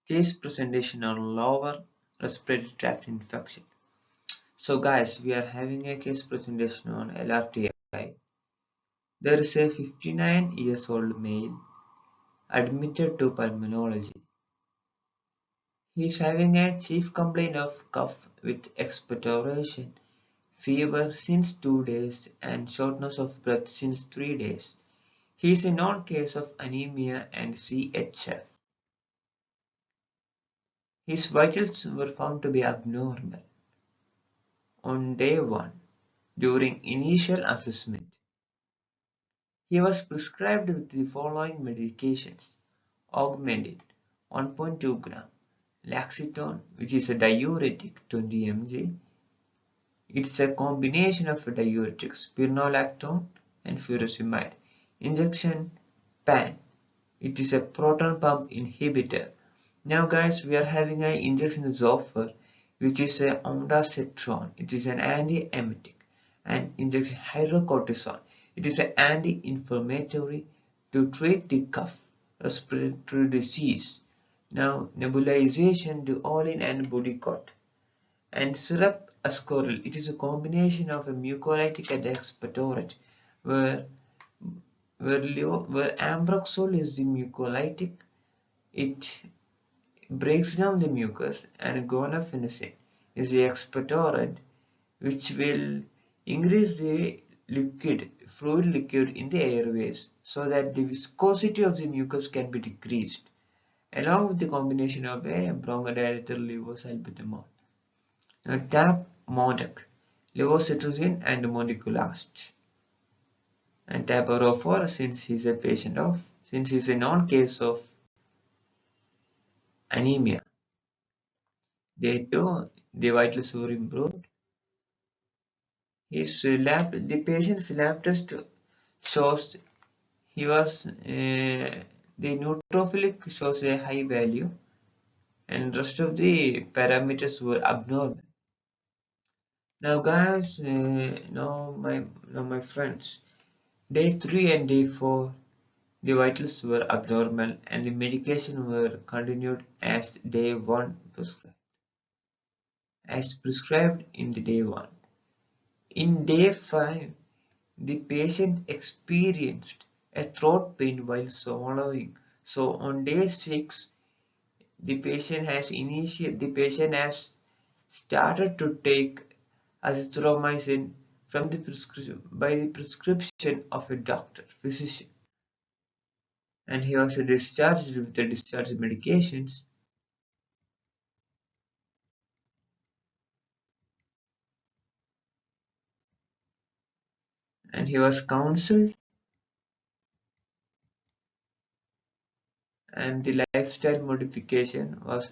Case presentation on lower respiratory tract infection. So guys, we are having a case presentation on LRTI. There is a 59 years old male admitted to pulmonology. He is having a chief complaint of cough with expectoration, fever since 2 days and shortness of breath since 3 days. He is a known case of anemia and CHF. His vitals were found to be abnormal. On day 1, during initial assessment, he was prescribed with the following medications: Augmentin 1.2 gram, Laxitone, which is a diuretic 20 mg. It's a combination of diuretics, spironolactone and furosemide. Injection pan. It is a proton pump inhibitor. Now guys, we are having an injection Zoffer, which is a ondansetron. It is an anti-emetic. And injection hydrocortisone. It is an anti-inflammatory to treat the cough, respiratory disease. Now nebulization duolin and Budicort. And syrup ascoril. It is a combination of a mucolytic and expectorant, where ambroxol is the mucolytic. It breaks down the mucus, and guanfacine is the expectorant, which will increase the fluid liquid in the airways so that the viscosity of the mucus can be decreased, along with the combination of a bronchodilator levosalbutamol. Now tap Modac, levocetirizine and mondiculast. And taparofor, since he is a known case of anemia. Day 2, the vitals were improved. The patient's lab test shows the neutrophilic shows a high value, and rest of the parameters were abnormal. Now guys, now my friends, day 3 and day 4, the vitals were abnormal and the medication were continued as day 1 prescribed in the day 1. In day 5, the patient experienced a throat pain while swallowing. So on day 6, the patient has started to take azithromycin by the prescription of a physician, and he was discharged with the discharge medications. And he was counseled, and the lifestyle modification was